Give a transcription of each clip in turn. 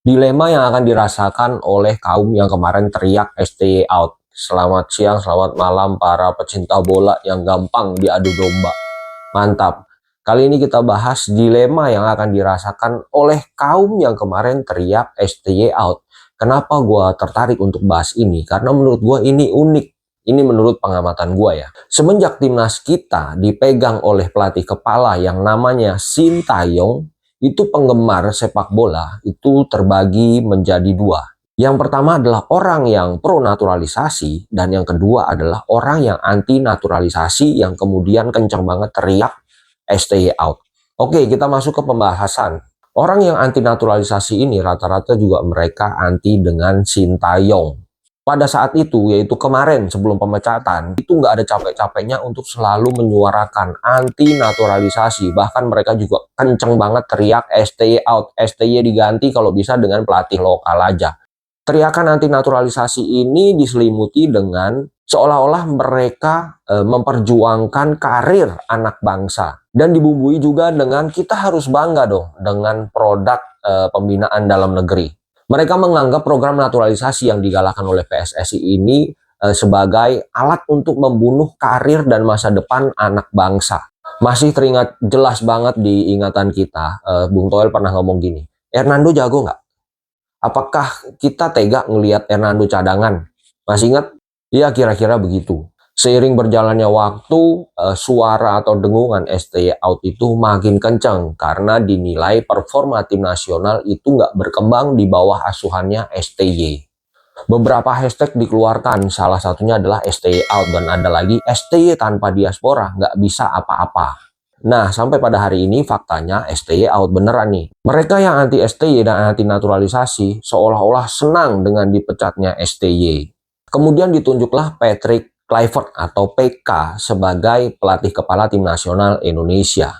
Dilema yang akan dirasakan oleh kaum yang kemarin teriak STY out. Selamat siang, selamat malam para pecinta bola yang gampang diadu domba. Mantap. Kali ini kita bahas dilema yang akan dirasakan oleh kaum yang kemarin teriak STY out. Kenapa gue tertarik untuk bahas ini? Karena menurut gue ini unik. Ini menurut pengamatan gue ya. Semenjak timnas kita dipegang oleh pelatih kepala yang namanya Sintayong, itu penggemar sepak bola itu terbagi menjadi dua. Yang pertama adalah orang yang pro naturalisasi dan yang kedua adalah orang yang anti naturalisasi yang kemudian kencang banget teriak STY out. Oke, kita masuk ke pembahasan. Orang yang anti naturalisasi ini rata-rata juga mereka anti dengan Sintayong. Pada saat itu, yaitu kemarin sebelum pemecatan, itu nggak ada capek-capeknya untuk selalu menyuarakan anti naturalisasi. Bahkan mereka juga kenceng banget teriak STY out, STY diganti kalau bisa dengan pelatih lokal aja. Teriakan anti naturalisasi ini diselimuti dengan seolah-olah mereka memperjuangkan karir anak bangsa. Dan dibumbui juga dengan kita harus bangga dong dengan produk pembinaan dalam negeri. Mereka menganggap program naturalisasi yang digalakan oleh PSSI ini sebagai alat untuk membunuh karir dan masa depan anak bangsa. Masih teringat jelas banget di ingatan kita, Bung Toel pernah ngomong gini, Hernando jago nggak? Apakah kita tega ngelihat Hernando cadangan? Masih ingat? Ya kira-kira begitu. Seiring berjalannya waktu, suara atau dengungan STY out itu makin kencang karena dinilai performa tim nasional itu nggak berkembang di bawah asuhannya STY. Beberapa hashtag dikeluarkan, salah satunya adalah STY out dan ada lagi STY tanpa diaspora, nggak bisa apa-apa. Nah, sampai pada hari ini faktanya STY out beneran nih. Mereka yang anti STY dan anti naturalisasi seolah-olah senang dengan dipecatnya STY. Kemudian ditunjuklah Patrick Kluivert atau PK sebagai pelatih kepala tim nasional Indonesia.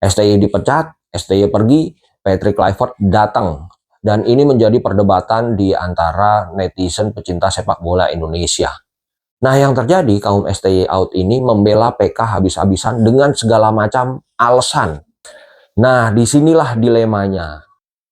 STY dipecat, STY pergi, Patrick Kluivert datang. Dan ini menjadi perdebatan di antara netizen pecinta sepak bola Indonesia. Nah yang terjadi kaum STY out ini membela PK habis-habisan dengan segala macam alasan. Nah disinilah dilemanya.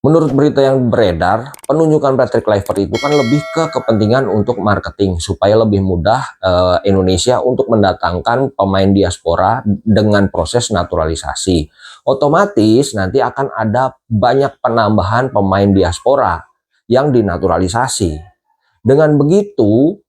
Menurut berita yang beredar, penunjukan Patrick Kluivert itu kan lebih ke kepentingan untuk marketing supaya lebih mudah Indonesia untuk mendatangkan pemain diaspora dengan proses naturalisasi. Otomatis nanti akan ada banyak penambahan pemain diaspora yang dinaturalisasi. Dengan begitu,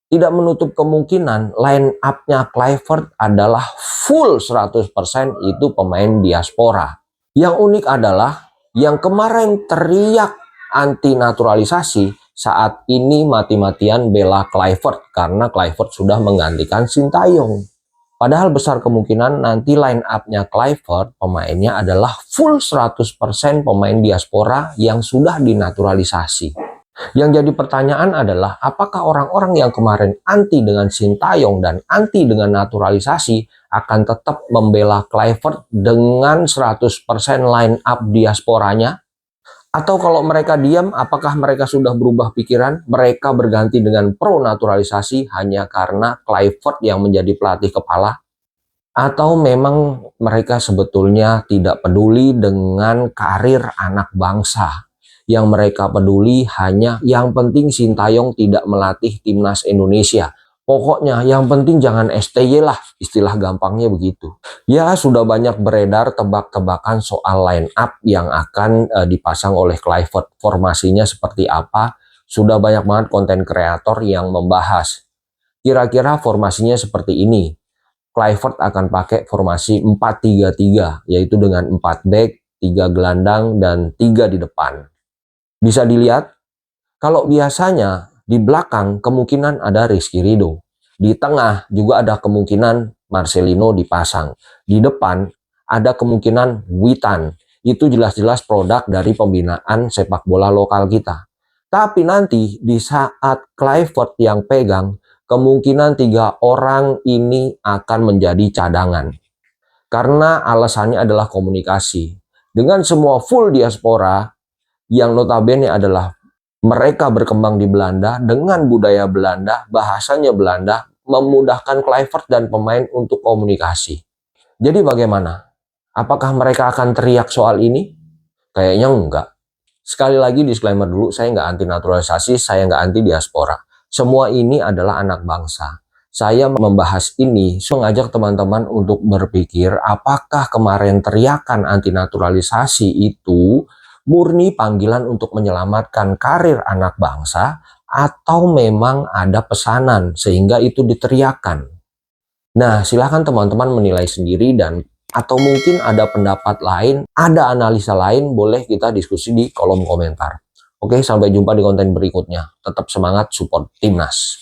tidak menutup kemungkinan line up-nya Kluivert adalah full 100% itu pemain diaspora. Yang unik adalah yang kemarin teriak anti naturalisasi saat ini mati-matian bela Kluivert karena Kluivert sudah menggantikan Sintayong. Padahal besar kemungkinan nanti line up-nya Kluivert pemainnya adalah full 100% pemain diaspora yang sudah dinaturalisasi. Yang jadi pertanyaan adalah apakah orang-orang yang kemarin anti dengan Sintayong dan anti dengan naturalisasi akan tetap membela Kluivert dengan 100% line up diasporanya? Atau kalau mereka diam, apakah mereka sudah berubah pikiran? Mereka berganti dengan pro naturalisasi hanya karena Kluivert yang menjadi pelatih kepala? Atau memang mereka sebetulnya tidak peduli dengan karir anak bangsa? Yang mereka peduli hanya yang penting Sintayong tidak melatih timnas Indonesia. Pokoknya yang penting jangan STY lah, istilah gampangnya begitu. Ya sudah banyak beredar tebak-tebakan soal line up yang akan dipasang oleh Kluivert. Formasinya seperti apa, sudah banyak banget konten kreator yang membahas. Kira-kira formasinya seperti ini. Kluivert akan pakai formasi 4-3-3, yaitu dengan 4 back, 3 gelandang, dan 3 di depan. Bisa dilihat, kalau biasanya di belakang kemungkinan ada Rizky Ridho. Di tengah juga ada kemungkinan Marcelino dipasang. Di depan ada kemungkinan Witan. Itu jelas-jelas produk dari pembinaan sepak bola lokal kita. Tapi nanti di saat Kluivert yang pegang, kemungkinan 3 orang ini akan menjadi cadangan. Karena alasannya adalah komunikasi. Dengan semua full diaspora, yang notabene adalah mereka berkembang di Belanda dengan budaya Belanda, bahasanya Belanda, memudahkan Kluivert dan pemain untuk komunikasi. Jadi bagaimana? Apakah mereka akan teriak soal ini? Kayaknya enggak. Sekali lagi disclaimer dulu, saya nggak anti naturalisasi, saya nggak anti diaspora. Semua ini adalah anak bangsa. Saya membahas ini mengajak teman-teman untuk berpikir apakah kemarin teriakan anti naturalisasi itu murni panggilan untuk menyelamatkan karir anak bangsa atau memang ada pesanan sehingga itu diteriakan. Nah, silahkan teman-teman menilai sendiri dan atau mungkin ada pendapat lain, ada analisa lain, boleh kita diskusi di kolom komentar. Oke, sampai jumpa di konten berikutnya. Tetap semangat support Timnas.